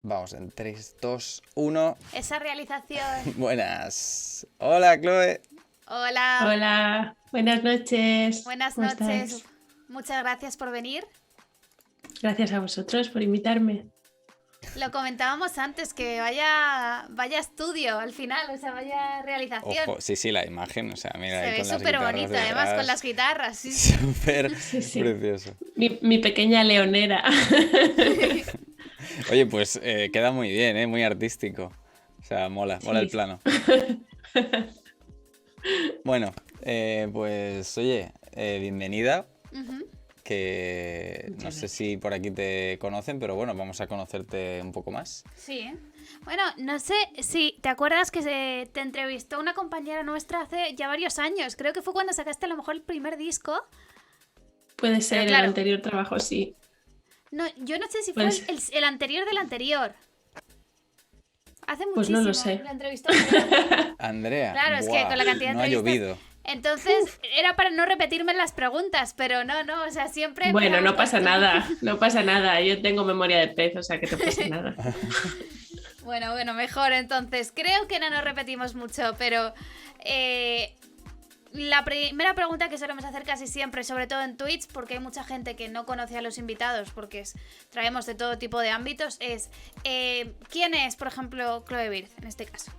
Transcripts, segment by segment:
Vamos, en 3, 2, 1. Esa realización. Buenas. Hola, Chloe. Hola, Hola, buenas noches. buenas ¿Cómo noches. estáis? Muchas gracias por venir. Gracias a vosotros por invitarme. Lo comentábamos antes, que vaya estudio al final, o sea, vaya realización. Ojo, sí, la imagen, o sea, mira Se ahí ve con las súper guitarras bonito, además, con detrás. las guitarras. Sí, sí. Súper Sí, sí. precioso. Mi pequeña leonera. Oye, pues queda muy bien, muy artístico. O sea, mola el Sí. plano. Bueno, pues oye, bienvenida. Ujú. Que no Muchas sé gracias. si por aquí te conocen, pero bueno, vamos a conocerte un poco más. Sí. Bueno, no sé si te acuerdas que te entrevistó una compañera nuestra hace ya varios años. Creo que fue cuando sacaste a lo mejor el primer disco. Puede ser claro. el anterior trabajo, sí. No, yo no sé si fue Pues, el anterior del anterior. Hace pues no muchísimo. lo sé. La entrevistó Andrea. Andrea, Claro, es que ¡buah! con la cantidad de No ha entrevistas. llovido. Entonces, era para no repetirme las preguntas, pero no, o sea, siempre Bueno, empezamos no con pasa tú. nada, no pasa nada. Yo tengo memoria de pez, o sea que no pasa nada. Bueno, mejor entonces. Creo que no nos repetimos mucho, pero la primera pregunta que solemos hacer casi siempre, sobre todo en Twitch, porque hay mucha gente que no conoce a los invitados, porque traemos de todo tipo de ámbitos, es ¿quién es, por ejemplo, Chloe Birth en este caso?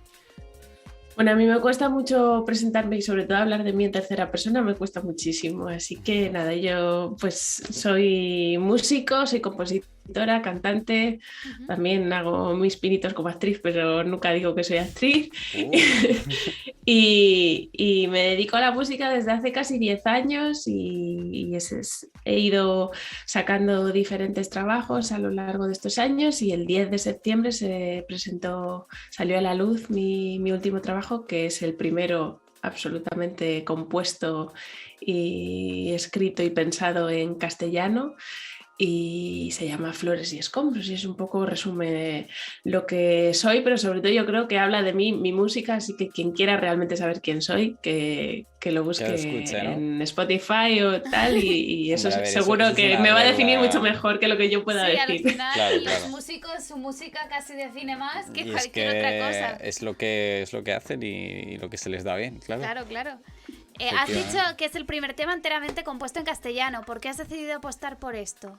Bueno, a mí me cuesta mucho presentarme y sobre todo hablar de mí en tercera persona me cuesta muchísimo. Así que nada, yo pues soy músico, soy compositora, cantante, Ujú. también hago mis pinitos como actriz, pero nunca digo que soy actriz. Y me dedico a la música desde hace casi 10 años he ido sacando diferentes trabajos a lo largo de estos años y el 10 de septiembre salió a la luz mi último trabajo, que es el primero absolutamente compuesto y escrito y pensado en castellano y se llama Flores y Escombros y es un poco resume lo que soy, pero sobre todo yo creo que habla de mí, mi música, así que quien quiera realmente saber quién soy, que lo Que lo busque escuche, ¿no? en Spotify o tal y eso Hombre, a ver, eso seguro es que una me va a definir mucho regla. mejor que lo que yo pueda Sí, al decir. final Claro, los claro. músicos, su música casi define más que Y es cualquier otra que cosa. es lo que hacen y lo que se les da bien, claro. Claro. Has dicho Efectivamente. que es el primer tema enteramente compuesto en castellano. ¿Por qué has decidido apostar por esto?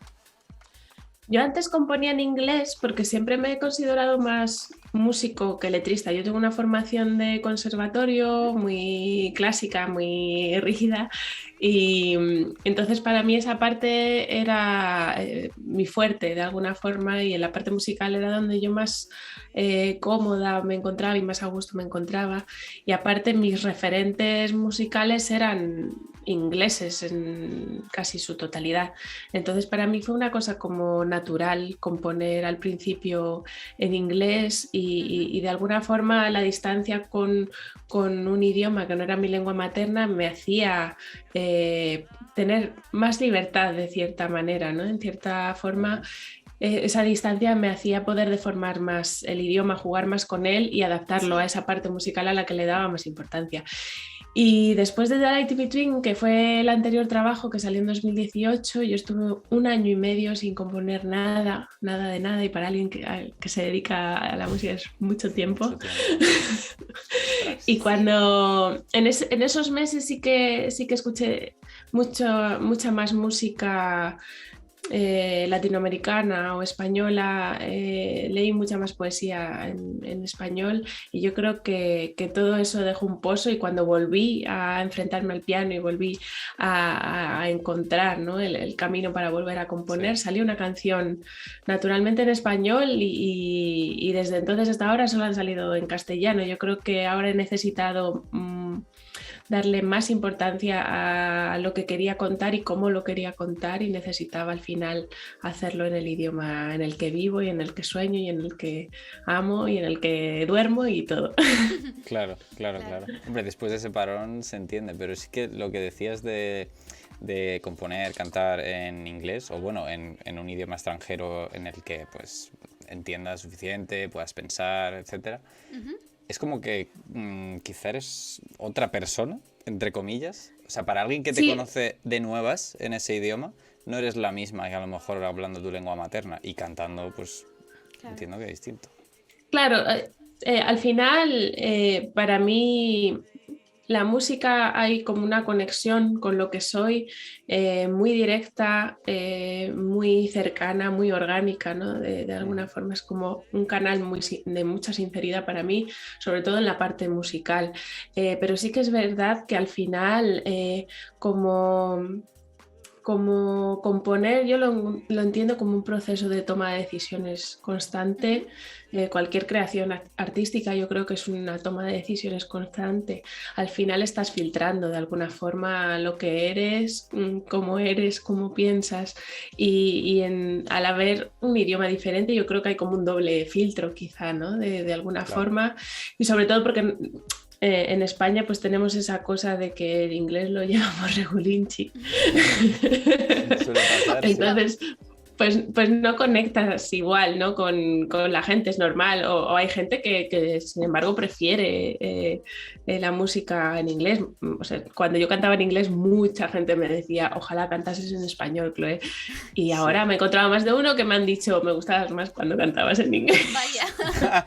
Yo antes componía en inglés porque siempre me he considerado más músico que letrista. Yo tengo una formación de conservatorio muy clásica, muy rígida y entonces para mí esa parte era mi fuerte de alguna forma y en la parte musical era donde yo más cómoda me encontraba y más a gusto me encontraba. Y aparte mis referentes musicales eran ingleses en casi su totalidad. Entonces para mí fue una cosa como natural componer al principio en inglés y de alguna forma la distancia con un idioma que no era mi lengua materna me hacía tener más libertad de cierta manera, ¿no? En cierta forma esa distancia me hacía poder deformar más el idioma, jugar más con él y adaptarlo Sí. a esa parte musical a la que le daba más importancia. Y después de The Light in Between, que fue el anterior trabajo que salió en 2018, yo estuve un año y medio sin componer nada de nada, y para alguien que se dedica a la música es mucho tiempo. Mucho tiempo. Y cuando en esos meses sí que escuché mucha más música latinoamericana o española, leí mucha más poesía en español y yo creo que todo eso dejó un pozo y cuando volví a enfrentarme al piano y volví a encontrar, ¿no? el camino para volver a componer, Sí. salió una canción naturalmente en español y desde entonces hasta ahora solo han salido en castellano. Yo creo que ahora he necesitado darle más importancia a lo que quería contar y cómo lo quería contar y necesitaba al final hacerlo en el idioma en el que vivo y en el que sueño y en el que amo y en el que duermo y todo. Claro. Hombre, después de ese parón se entiende, pero sí que lo que decías de componer, cantar en inglés o bueno, en un idioma extranjero en el que pues entiendas suficiente, puedas pensar, etcétera. Es como que quizá eres otra persona, entre comillas. O sea, para alguien que te Sí, conoce de nuevas en ese idioma, no eres la misma que a lo mejor hablando tu lengua materna y cantando, pues entiendo que distinto. Claro, al final, para mí, la música hay como una conexión con lo que soy, muy directa, muy cercana, muy orgánica, ¿no? De alguna forma es como un canal de mucha sinceridad para mí, sobre todo en la parte musical. Pero sí que es verdad que al final, como componer, yo lo entiendo como un proceso de toma de decisiones constante. Cualquier creación artística yo creo que es una toma de decisiones constante. Al final estás filtrando de alguna forma lo que eres, cómo piensas al haber un idioma diferente yo creo que hay como un doble filtro quizá, ¿no? De alguna forma, y sobre todo porque en España pues tenemos esa cosa de que el inglés lo llevamos regulinchi. Suele pasar, Entonces, pues no conectas igual, ¿no? con la gente, es normal. O hay gente que, sin embargo, prefiere la música en inglés. O sea, cuando yo cantaba en inglés, mucha gente me decía, ojalá cantases en español, Chloe. Y ahora me he encontrado más de uno que me han dicho, me gustabas más cuando cantabas en inglés. Vaya.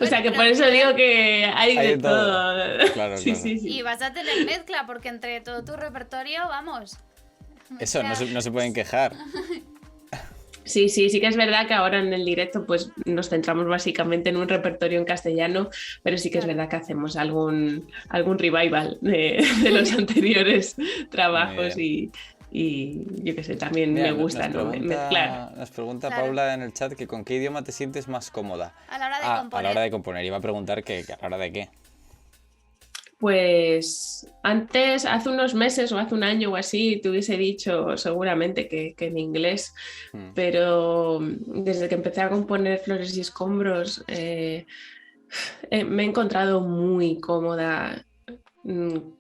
O sea, que por eso digo que hay de todo. Claro, sí, claro. sí, sí. Y vas a tener mezcla, porque entre todo tu repertorio, vamos. Eso, no se pueden quejar. Sí que es verdad que ahora en el directo pues nos centramos básicamente en un repertorio en castellano, pero sí que es verdad que hacemos algún revival de los anteriores trabajos y yo qué sé, también Mira, me gusta mezclar. Nos pregunta Paula en el chat que con qué idioma te sientes más cómoda. A la hora de componer. A la hora de componer. Iba a preguntar que a la hora de qué. Pues antes, hace unos meses o hace un año o así, te hubiese dicho seguramente que en inglés, pero desde que empecé a componer Flores y Escombros me he encontrado muy cómoda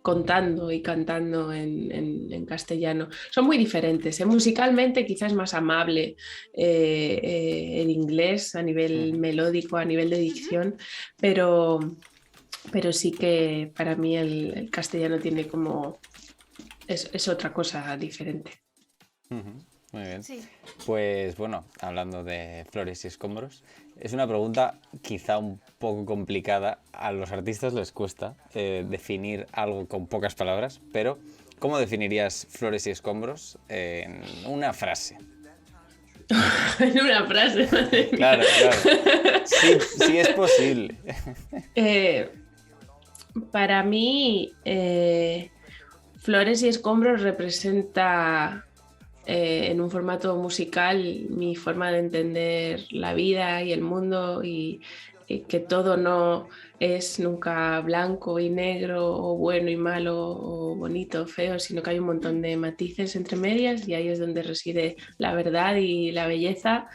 contando y cantando en castellano. Son muy diferentes, musicalmente quizás más amable el inglés a nivel melódico, a nivel de dicción, pero sí que para mí el castellano tiene como... es otra cosa diferente. Muy bien. Sí. Pues bueno, hablando de Flores y Escombros, es una pregunta quizá un poco complicada. A los artistas les cuesta definir algo con pocas palabras, pero ¿cómo definirías Flores y Escombros en una frase? En una frase, madre mía. Claro. Sí es posible. Para mí, Flores y Escombros representa en un formato musical mi forma de entender la vida y el mundo y que todo no es nunca blanco y negro o bueno y malo o bonito o feo, sino que hay un montón de matices entre medias y ahí es donde reside la verdad y la belleza.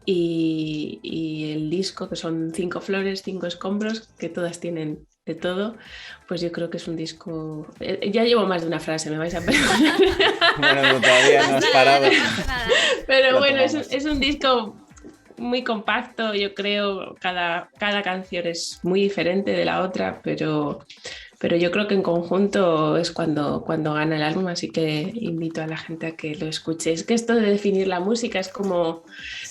Y el disco, que son 5 flores, 5 escombros, que todas tienen de todo, pues yo creo que es un disco... Ya llevo más de una frase, me vais a perdonar. Bueno, todavía no has parado. Pero bueno, es un disco muy compacto, yo creo, cada canción es muy diferente de la otra, pero yo creo que en conjunto es cuando gana el álbum, así que invito a la gente a que lo escuche. Es que esto de definir la música es como,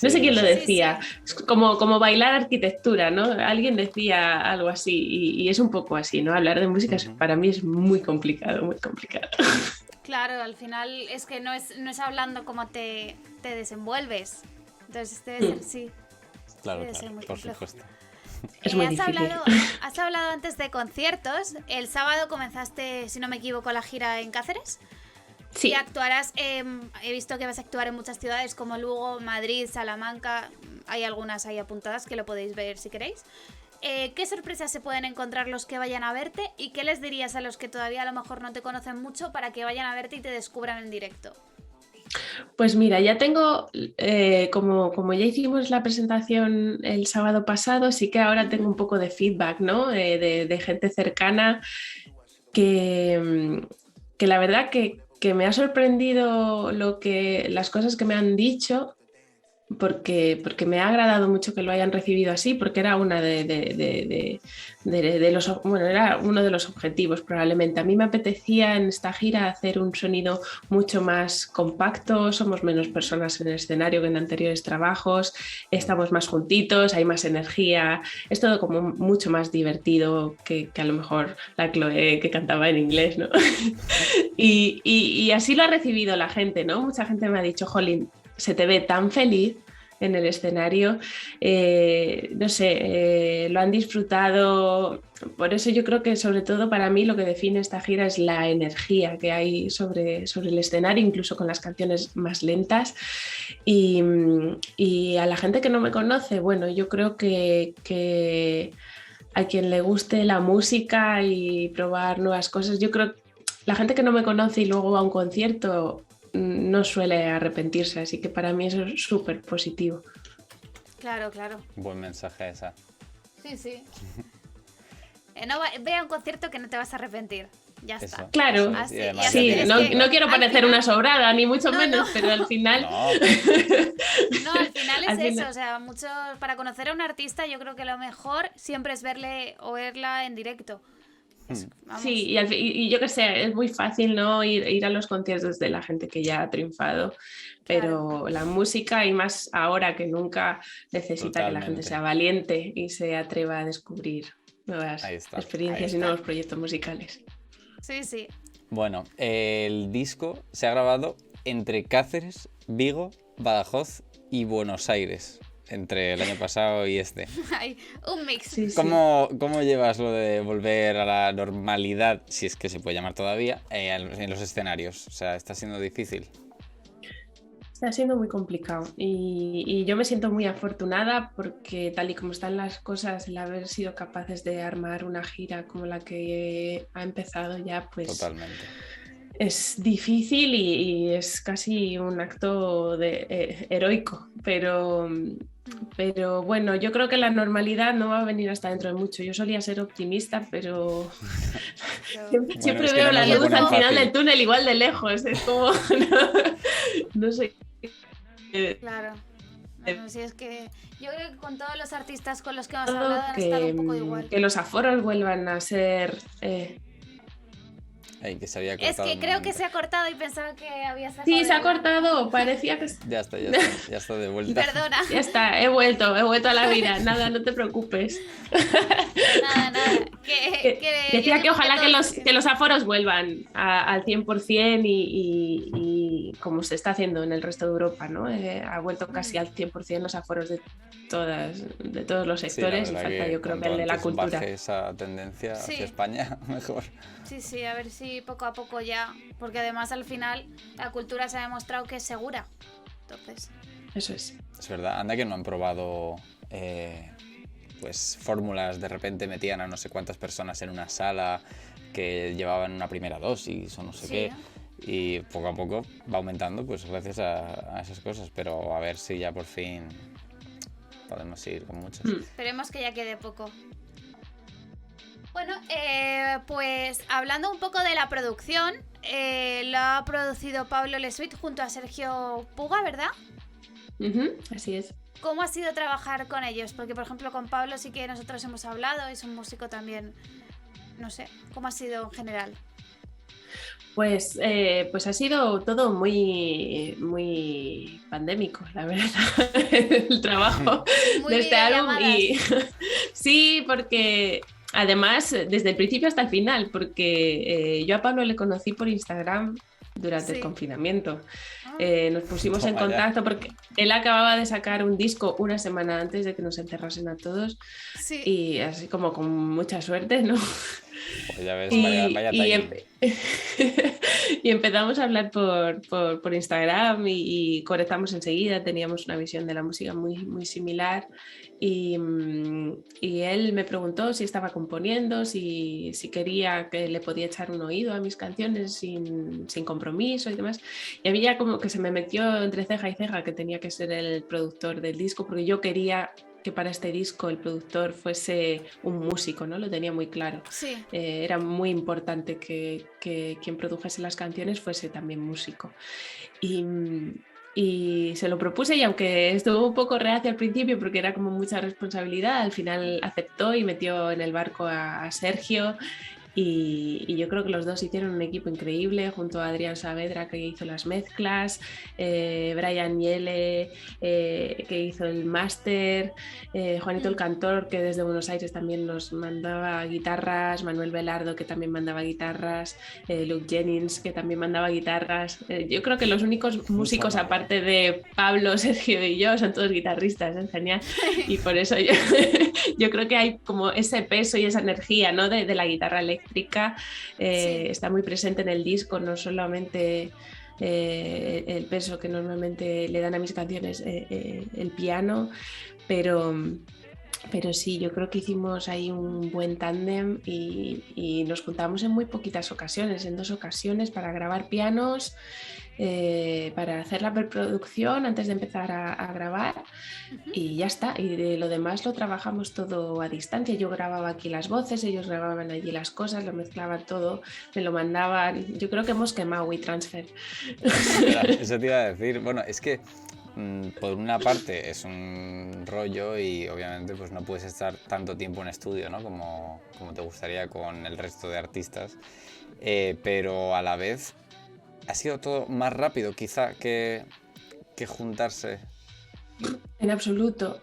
no sé quién lo decía, es como bailar arquitectura, ¿no? Alguien decía algo así y es un poco así, ¿no? Hablar de música para mí es muy complicado, muy complicado. Claro, al final es que no es hablando cómo te desenvuelves. Entonces debe ser, sí. Claro, debe ser muy por complejo. supuesto. Es muy difícil. Has hablado antes de conciertos. El sábado comenzaste, si no me equivoco, la gira en Cáceres. Sí. Y actuarás, he visto que vas a actuar en muchas ciudades como Lugo, Madrid, Salamanca. Hay algunas ahí apuntadas que lo podéis ver si queréis. ¿Qué sorpresas se pueden encontrar los que vayan a verte? ¿Y qué les dirías a los que todavía a lo mejor no te conocen mucho para que vayan a verte y te descubran en directo? Pues mira, ya tengo, como ya hicimos la presentación el sábado pasado, sí que ahora tengo un poco de feedback, ¿no? De gente cercana que la verdad que me ha sorprendido las cosas que me han dicho porque me ha agradado mucho que lo hayan recibido así, porque era una de los, bueno, era uno de los objetivos probablemente. A mí me apetecía en esta gira hacer un sonido mucho más compacto, somos menos personas en el escenario que en anteriores trabajos, estamos más juntitos, hay más energía, es todo como mucho más divertido que a lo mejor la Chloe que cantaba en inglés, ¿no? y así lo ha recibido la gente, ¿no? Mucha gente me ha dicho, Jolín, se te ve tan feliz en el escenario, no sé, lo han disfrutado. Por eso yo creo que sobre todo para mí lo que define esta gira es la energía que hay sobre el escenario, incluso con las canciones más lentas. Y a la gente que no me conoce, bueno, yo creo que a quien le guste la música y probar nuevas cosas, yo creo que la gente que no me conoce y luego va a un concierto no suele arrepentirse, así que para mí eso es súper positivo. Claro, claro. Buen mensaje esa. Sí. Ve a un concierto que no te vas a arrepentir. Ya Eso, está. Claro, eso. Así, Y además sí, ya no, tienes no quiero parecer final, una sobrada, ni mucho No, menos, no. pero al final... No, No, al final es Al eso, final- o sea, mucho para conocer a un artista yo creo que lo mejor siempre es verle o verla en directo. Vamos. Sí, y yo qué sé, es muy fácil, ¿no? Ir a los conciertos de la gente que ya ha triunfado, pero la música, y más ahora que nunca, necesita que la gente totalmente. sea valiente y se atreva a descubrir nuevas Ahí está, experiencias ahí y está. nuevos proyectos musicales. Sí. Bueno, el disco se ha grabado entre Cáceres, Vigo, Badajoz y Buenos Aires, entre el año pasado y este. Hay un mix. Sí, sí. ¿Cómo llevas lo de volver a la normalidad, si es que se puede llamar todavía, en los escenarios? O sea, ¿está siendo difícil? Está siendo muy complicado y yo me siento muy afortunada porque tal y como están las cosas, el haber sido capaces de armar una gira como la que ha empezado ya, pues Totalmente. es difícil y es casi un acto heroico, pero bueno, yo creo que la normalidad no va a venir hasta dentro de mucho. Yo solía ser optimista, pero siempre es que veo no la nos lo luz ponen al final fácil. del túnel igual de lejos, es como, no sé. Claro. Bueno, si es que yo creo que con todos los artistas con los que hemos hablado han estado un poco igual. Que los aforos vuelvan a ser... Ay, que se había Es cortado que un creo que momento. se ha cortado y pensaba que había sacado. Sí, se ha de la- cortado, parecía que... Ya está de vuelta. Perdona. Ya está, he vuelto a la vida, nada, no te preocupes. Nada. Decía yo que digo ojalá todos- que los aforos vuelvan al 100% y como se está haciendo en el resto de Europa, ¿no? Ha vuelto casi al 100% los aforos de todos los Sí, la sectores y verdad falta yo creo que cuanto el de la antes cultura. baje esa tendencia Sí. hacia España, mejor. Sí, a ver si poco a poco ya. Porque además al final la cultura se ha demostrado que es segura. Entonces. Eso es. Es verdad, anda que no han probado pues fórmulas, de repente metían a no sé cuántas personas en una sala que llevaban una primera dosis o no sé Sí, qué. Y poco a poco va aumentando pues gracias a esas cosas, pero a ver si ya por fin podemos ir con muchas. Esperemos que ya quede poco. Bueno, pues hablando un poco de la producción, lo ha producido Pablo Lesuit junto a Sergio Puga, ¿verdad? Así es. ¿Cómo ha sido trabajar con ellos? Porque, por ejemplo, con Pablo sí que nosotros hemos hablado, es un músico también, no sé, ¿cómo ha sido en general? Pues ha sido todo muy pandémico, la verdad, el trabajo Muy de este álbum. videollamadas. Y sí, porque además, desde el principio hasta el final, porque yo a Pablo le conocí por Instagram durante el Sí. confinamiento. Ah, Nos pusimos en Toma ya. contacto porque él acababa de sacar un disco una semana antes de que nos encerrasen a todos sí. y así como con mucha suerte, ¿no? Pues ya ves, Y, vaya y timing. y empezamos a hablar por Instagram y conectamos enseguida, teníamos una visión de la música muy similar y él me preguntó si estaba componiendo, si quería que le podía echar un oído a mis canciones sin compromiso y demás. Y a mí ya como que se me metió entre ceja y ceja que tenía que ser el productor del disco porque yo quería que para este disco el productor fuese un músico, ¿no? Lo tenía muy claro. Sí. Era muy importante que quien produjese las canciones fuese también músico. Y Y se lo propuse y aunque estuvo un poco reacio al principio porque era como mucha responsabilidad, al final aceptó y metió en el barco a Sergio. Y yo creo que los dos hicieron un equipo increíble junto a Adrián Saavedra, que hizo las mezclas, Brian Yele, que hizo el máster, Juanito el Cantor, que desde Buenos Aires también nos mandaba guitarras, Manuel Velardo, que también mandaba guitarras, Luke Jennings, que también mandaba guitarras. Yo creo que los únicos músicos, aparte de Pablo, Sergio y yo, son todos guitarristas, es genial. Y por eso yo creo que hay como ese peso y esa energía, ¿no? de la guitarra eléctrica. Está muy presente en el disco, no solamente el peso que normalmente le dan a mis canciones el piano, pero sí, yo creo que hicimos ahí un buen tándem y nos juntamos en muy poquitas ocasiones, en 2 ocasiones para grabar pianos, para hacer la preproducción antes de empezar a grabar y ya está. Y de lo demás lo trabajamos todo a distancia. Yo grababa aquí las voces, ellos grababan allí las cosas, lo mezclaban todo, me lo mandaban. Yo creo que hemos quemado WeTransfer. Eso te iba a decir. Bueno, es que por una parte es un rollo y obviamente pues no puedes estar tanto tiempo en estudio, ¿no? como te gustaría con el resto de artistas, pero a la vez ha sido todo más rápido quizá que juntarse. En absoluto.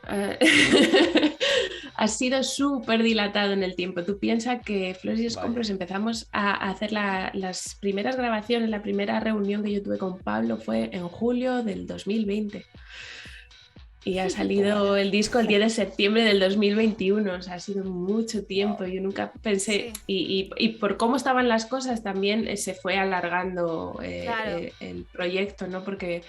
Ha sido súper dilatado en el tiempo. Tú piensas que Flores y Escombros empezamos a hacer las primeras grabaciones, la primera reunión que yo tuve con Pablo fue en julio del 2020. Y ha salido el disco el 10 de septiembre del 2021, o sea, ha sido mucho tiempo. Yo nunca pensé, y por cómo estaban las cosas también se fue alargando el proyecto, ¿no? Porque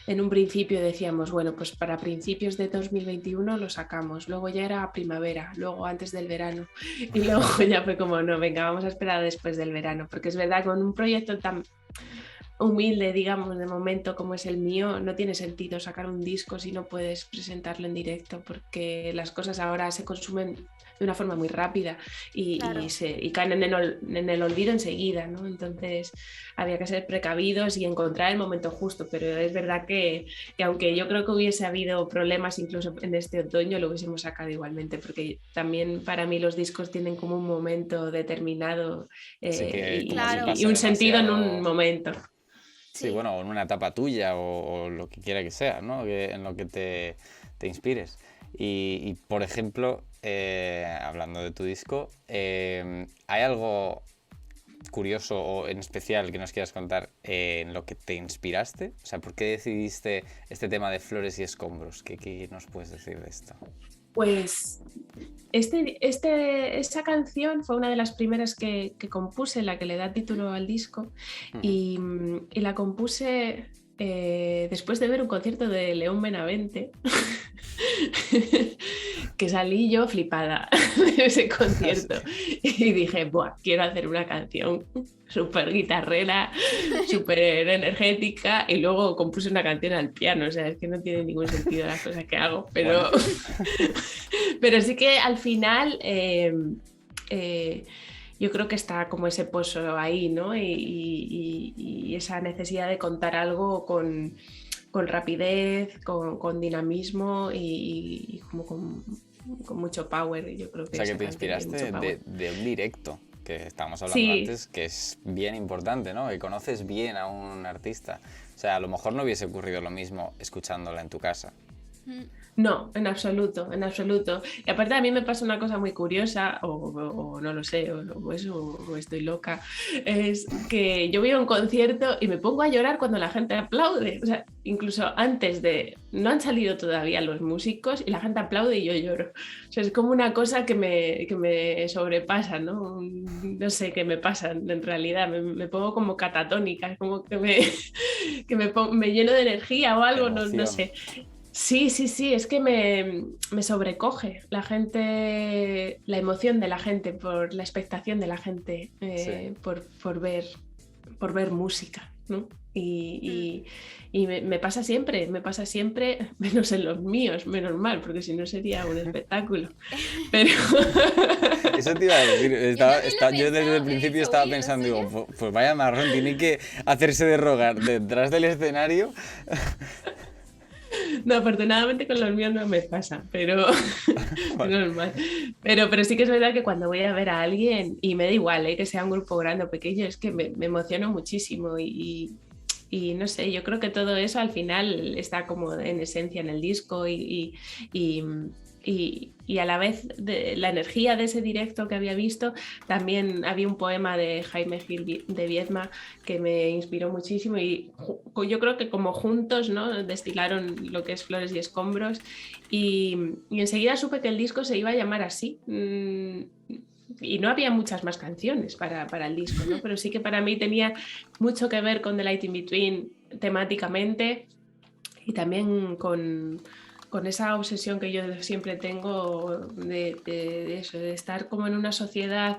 en un principio decíamos, bueno, pues para principios de 2021 lo sacamos, luego ya era primavera, luego antes del verano, y luego ya fue como, no, venga, vamos a esperar después del verano, porque es verdad, con un proyecto tan humilde, digamos, de momento como es el mío, no tiene sentido sacar un disco si no puedes presentarlo en directo, porque las cosas ahora se consumen de una forma muy rápida y caen en el olvido enseguida, ¿no? Entonces había que ser precavidos y encontrar el momento justo, pero es verdad que aunque yo creo que hubiese habido problemas incluso en este otoño, lo hubiésemos sacado igualmente, porque también para mí los discos tienen como un momento determinado y un sentido en un momento. Sí, bueno, en una etapa tuya o lo que quiera que sea, ¿no? En lo que te inspires. Y por ejemplo, hablando de tu disco, ¿hay algo curioso o en especial que nos quieras contar en lo que te inspiraste? O sea, ¿por qué decidiste este tema de Flores y Escombros? ¿Qué nos puedes decir de esto? Pues esa canción fue una de las primeras que compuse, la que le da título al disco, y la compuse después de ver un concierto de León Benavente, que salí yo flipada de ese concierto y dije, buah, quiero hacer una canción súper guitarrera, súper energética, y luego compuse una canción al piano, o sea, es que no tiene ningún sentido las cosas que hago, pero, pero sí que al final yo creo que está como ese pozo ahí, ¿no? Y esa necesidad de contar algo con rapidez, con dinamismo y como con mucho power. Yo creo que o sea, que te inspiraste de un directo, que estábamos hablando antes, que es bien importante, ¿no? Que conoces bien a un artista. O sea, a lo mejor no hubiese ocurrido lo mismo escuchándola en tu casa. No, en absoluto, en absoluto. Y aparte a mí me pasa una cosa muy curiosa, o no lo sé, o estoy loca, es que yo voy a un concierto y me pongo a llorar cuando la gente aplaude. O sea, incluso antes de... No han salido todavía los músicos y la gente aplaude y yo lloro. O sea, es como una cosa que me sobrepasa, ¿no? No sé qué me pasa en realidad. Me pongo como catatónica, es como que me lleno de energía o algo, no sé. Sí, es que me sobrecoge la gente, la emoción de la gente, por la expectación de la gente, por ver música. ¿no? Y me pasa siempre, menos en los míos, menos mal, porque si no sería un espectáculo. Pero Eso te iba a decir, yo desde el pensado, principio dicho, estaba "Uy, ¿los pensando, digo, suyos?". pues vaya marrón, tiene que hacerse de rogar detrás del escenario. no, afortunadamente con los míos no me pasa, pero Vale. menos mal. Pero sí que es verdad que cuando voy a ver a alguien, y me da igual, que sea un grupo grande o pequeño, es que me emociono muchísimo y no sé, yo creo que todo eso al final está como en esencia en el disco y, y a la vez la energía de ese directo que había visto, también había un poema de Jaime Gil de Viedma que me inspiró muchísimo y yo creo que como juntos, ¿no? Destilaron lo que es Flores y Escombros y enseguida supe que el disco se iba a llamar así. Y no había muchas más canciones para el disco, ¿no? Pero sí que para mí tenía mucho que ver con The Light in Between temáticamente y también con esa obsesión que yo siempre tengo de eso, de estar como en una sociedad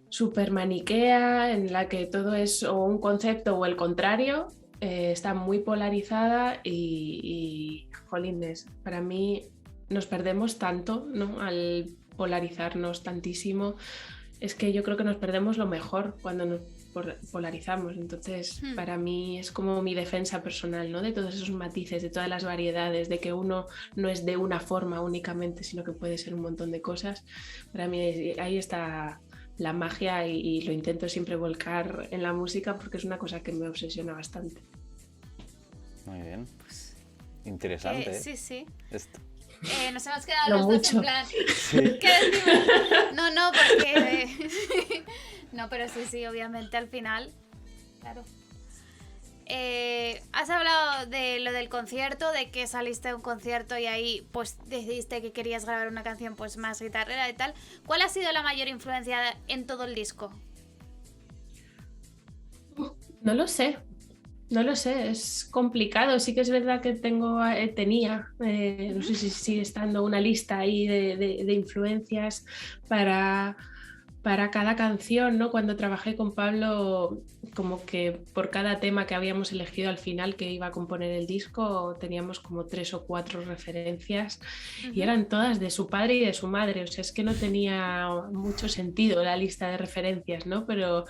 súper maniquea en la que todo es o un concepto o el contrario, está muy polarizada y jolines, para mí nos perdemos tanto, ¿no? Al polarizarnos tantísimo, es que yo creo que nos perdemos lo mejor cuando nos polarizamos. Entonces, para mí es como mi defensa personal, ¿no? De todos esos matices, de todas las variedades, de que uno no es de una forma únicamente, sino que puede ser un montón de cosas. Para mí ahí está la magia y lo intento siempre volcar en la música porque es una cosa que me obsesiona bastante. Muy bien. Interesante, Sí, sí. Esto. Nos hemos quedado No los mucho. dos en plan. Sí. ¿Qué decimos? No, porque. No, pero sí, obviamente al final. Claro. Has hablado de lo del concierto, de que saliste a un concierto y ahí pues decidiste que querías grabar una canción pues más guitarrera y tal. ¿Cuál ha sido la mayor influencia en todo el disco? No lo sé. No lo sé, es complicado. Sí que es verdad que tenía, no sé si sigue estando una lista ahí de influencias para cada canción, ¿no? Cuando trabajé con Pablo, como que por cada tema que habíamos elegido al final que iba a componer el disco, teníamos como 3 o 4 referencias y eran todas de su padre y de su madre. O sea, es que no tenía mucho sentido la lista de referencias, ¿no? Pero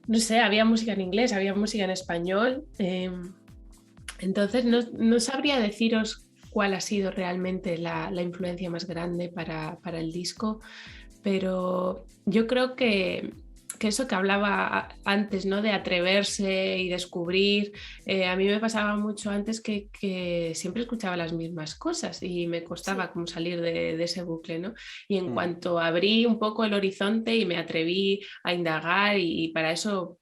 no sé, había música en inglés, había música en español. Entonces no sabría deciros cuál ha sido realmente la influencia más grande para el disco, pero yo creo que eso que hablaba antes, ¿no? De atreverse y descubrir, a mí me pasaba mucho antes que siempre escuchaba las mismas cosas y me costaba como salir de ese bucle, ¿no? Y en cuanto abrí un poco el horizonte y me atreví a indagar y para eso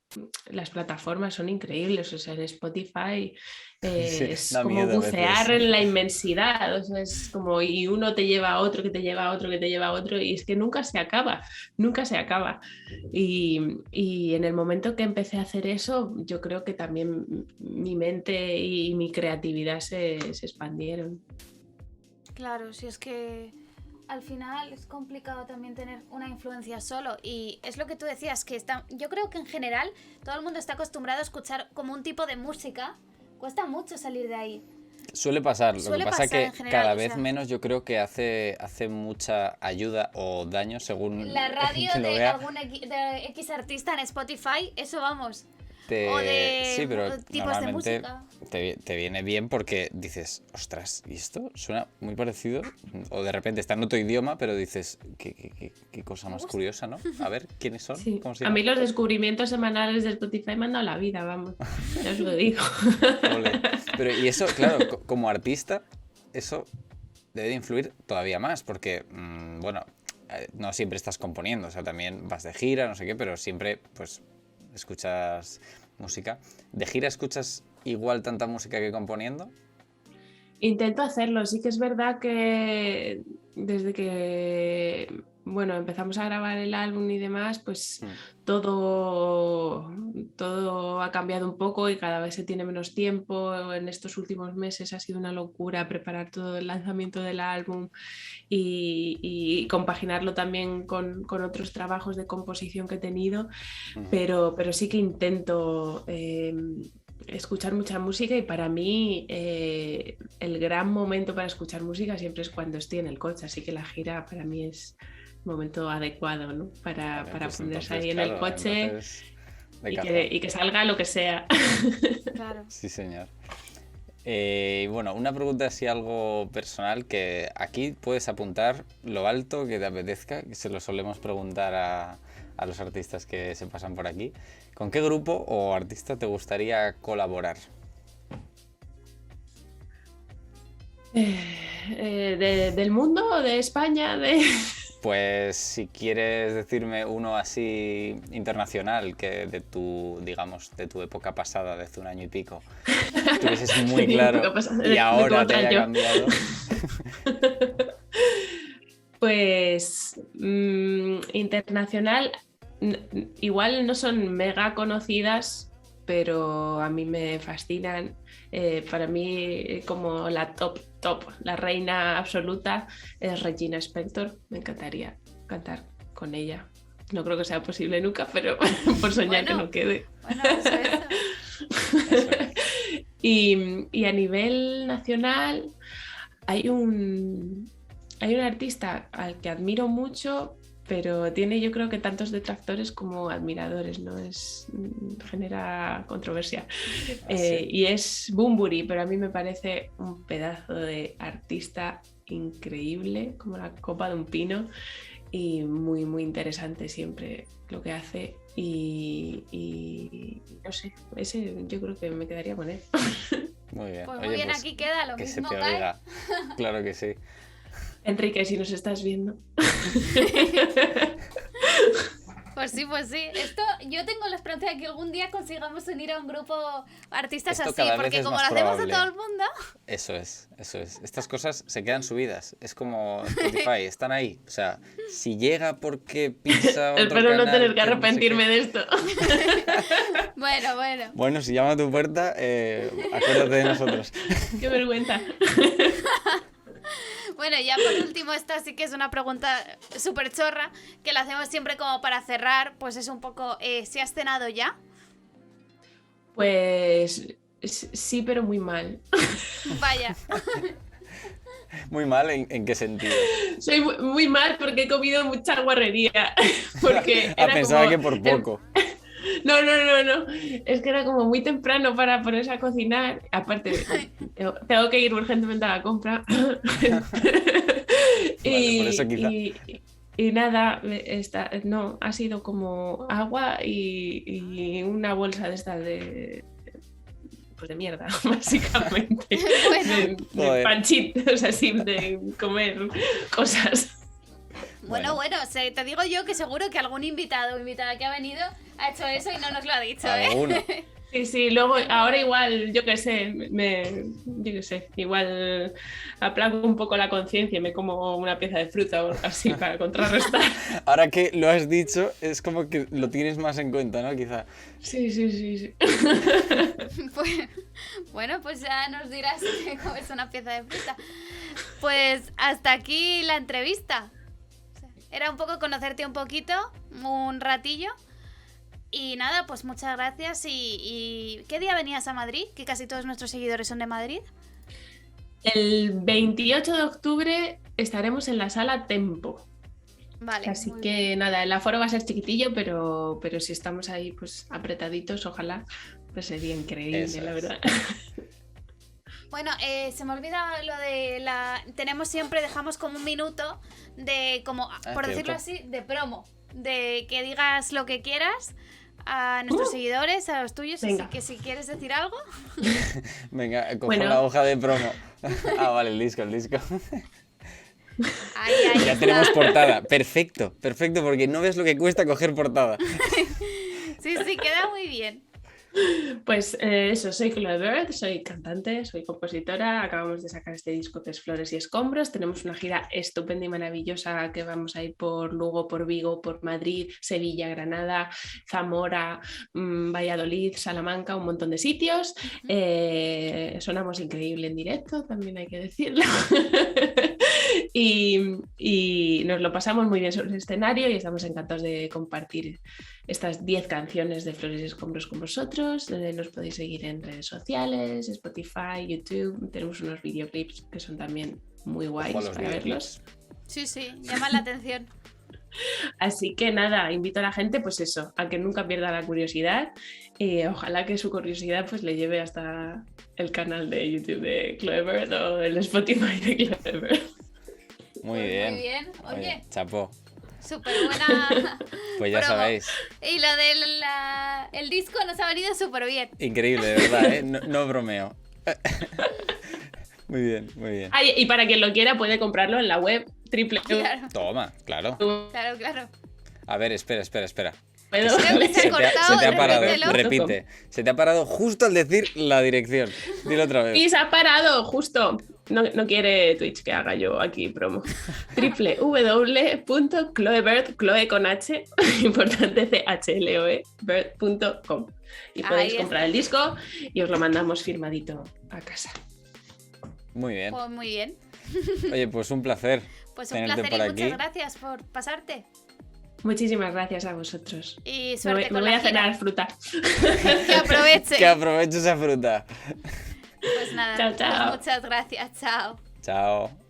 las plataformas son increíbles, o sea, en Spotify es como bucear en la inmensidad, o sea, es como y uno te lleva a otro, que te lleva a otro, que te lleva a otro y es que nunca se acaba. Y en el momento que empecé a hacer eso, yo creo que también mi mente y mi creatividad se expandieron. Claro, si es que al final es complicado también tener una influencia solo y es lo que tú decías, que yo creo que en general todo el mundo está acostumbrado a escuchar como un tipo de música, cuesta mucho salir de ahí. Suele pasar, lo que pasa es que general, cada vez menos yo creo que hace mucha ayuda o daño según la radio quien lo de vea. algún de X artista en Spotify, eso vamos. Sí, pero tipos de normalmente música. te viene bien porque dices, ostras, ¿y esto suena muy parecido? O de repente está en otro idioma, pero dices, qué cosa más curiosa, ¿no? A ver, ¿quiénes son? Sí. ¿Cómo se A llaman? mí los descubrimientos semanales de Spotify me han dado la vida, vamos, ya os lo digo. Ole. Pero y eso, claro, como artista, eso debe de influir todavía más, porque, bueno, no siempre estás componiendo, o sea, también vas de gira, no sé qué, pero siempre, pues, escuchas música. ¿De gira escuchas igual tanta música que componiendo? Intento hacerlo, sí que es verdad que desde que bueno, empezamos a grabar el álbum y demás, pues todo ha cambiado un poco y cada vez se tiene menos tiempo. En estos últimos meses ha sido una locura preparar todo el lanzamiento del álbum y compaginarlo también con otros trabajos de composición que he tenido, pero sí que intento escuchar mucha música, y para mí el gran momento para escuchar música siempre es cuando estoy en el coche, así que la gira para mí es momento adecuado, ¿no? Para Pues ponerse entonces, ahí en claro, el coche entonces, de y cajón. que salga lo que sea. Claro. Sí, señor. Bueno, una pregunta así algo personal, que aquí puedes apuntar lo alto que te apetezca, que se lo solemos preguntar a los artistas que se pasan por aquí. ¿Con qué grupo o artista te gustaría colaborar? ¿Del mundo? ¿De España? Pues si quieres decirme uno así internacional, que de tu, digamos, de tu época pasada, de hace un año y pico, tuvieses muy claro y ahora te haya cambiado. Pues internacional, igual no son mega conocidas, pero a mí me fascinan. Para mí como la top, la reina absoluta es Regina Spektor. Me encantaría cantar con ella. No creo que sea posible nunca, pero por soñar que no quede. Bueno, eso. Y a nivel nacional hay un artista al que admiro mucho, pero tiene, yo creo que tantos detractores como admiradores, ¿no? Genera controversia. Sí. Y es Bunbury, pero a mí me parece un pedazo de artista increíble, como la copa de un pino, y muy, muy interesante siempre lo que hace. Y no sé, ese yo creo que me quedaría con él. Muy bien. Pues Oye, muy bien, pues, aquí queda lo que mismo se te cae. oiga. Claro que sí. Enrique, si nos estás viendo. Pues sí. Esto, yo tengo la esperanza de que algún día consigamos unir a un grupo artistas Esto así, cada vez porque es como lo más hacemos a probable. todo el mundo. Eso es. Estas cosas se quedan subidas. Es como Spotify, están ahí. O sea, si llega porque pisa otro Espero no canal tener que no sé arrepentirme qué. de esto. Bueno. Bueno, si llama a tu puerta, acuérdate de nosotros. Qué vergüenza. Bueno, ya por último, esta sí que es una pregunta súper chorra, que la hacemos siempre como para cerrar, pues es un poco, ¿si has cenado ya? Pues sí, pero muy mal. Vaya. Muy mal, ¿en qué sentido? Soy muy mal porque he comido mucha guarrería. Porque era Pensaba como que por poco. No. Es que era como muy temprano para ponerse a cocinar. Aparte, tengo que ir urgentemente a la compra. Vale, por eso quizá. Y nada, no, ha sido como agua y una bolsa de estas pues de mierda, básicamente. Bueno. De panchitos, así, de comer cosas. Bueno, te digo yo que seguro que algún invitado o invitada que ha venido ha hecho eso y no nos lo ha dicho, ¿eh? Alguno. Sí, luego, ahora igual, yo qué sé, igual aplaco un poco la conciencia y me como una pieza de fruta o algo así para contrarrestar. Ahora que lo has dicho, es como que lo tienes más en cuenta, ¿no? Quizá. Sí. Bueno, pues ya nos dirás que comes una pieza de fruta. Pues hasta aquí la entrevista. Era un poco conocerte un poquito, un ratillo. Y nada, pues muchas gracias. ¿Y qué día venías a Madrid? Que casi todos nuestros seguidores son de Madrid. El 28 de octubre estaremos en la sala Tempo. Vale. Así que nada, el aforo va a ser chiquitillo, pero si estamos ahí pues apretaditos, ojalá, pues sería increíble, Eso la es. verdad. Bueno, se me olvida lo de dejamos como un minuto de, como, por decirlo así, de promo. De que digas lo que quieras a nuestros seguidores, a los tuyos. Venga. Así que si quieres decir algo. Venga, cojo Bueno. la hoja de promo. Vale, el disco. Ahí Ya está. tenemos portada. Perfecto, porque no ves lo que cuesta coger portada. Sí, queda muy bien. Pues eso, soy Chloe Bird, soy cantante, soy compositora, acabamos de sacar este disco que es Flores y Escombros, tenemos una gira estupenda y maravillosa que vamos a ir por Lugo, por Vigo, por Madrid, Sevilla, Granada, Zamora, Valladolid, Salamanca, un montón de sitios. Sonamos increíble en directo, también hay que decirlo. Y nos lo pasamos muy bien sobre el escenario y estamos encantados de compartir estas 10 canciones de Flores y Escombros con vosotros. Nos podéis seguir en redes sociales, Spotify, YouTube. Tenemos unos videoclips que son también muy guays para verlos. Sí, llaman la atención. Así que nada, invito a la gente, pues eso, a que nunca pierda la curiosidad y ojalá que su curiosidad pues le lleve hasta el canal de YouTube de Chloe Bird o el Spotify de Chloe Bird. Muy bien. Muy bien. Oye, chapó. Súper buena. Pues ya sabéis. Y lo del el disco nos ha venido súper bien. Increíble, de verdad, ¿eh? No bromeo. Muy bien, muy bien. Ay, y para quien lo quiera puede comprarlo en la web Claro. Toma, claro. Claro. A ver, espera. Creo que se ha cortado, se te ha parado, repítelo. repite. Se te ha parado justo al decir la dirección. Dilo otra vez. Y se ha parado, justo. No quiere Twitch que haga yo aquí promo. www.chloebird, Chloe con H, importante CHLOE, bird.com. Y podéis comprar el disco y os lo mandamos firmadito a casa. Muy bien. Pues muy bien. Oye, pues un placer. Pues un tenerte placer por y aquí. muchas gracias por pasarte. Muchísimas gracias a vosotros. Y suerte Me con voy la a cenar gira. fruta. Que aproveche. Que aproveche esa fruta. Pues nada, Chao. pues muchas gracias. Chao. Chao.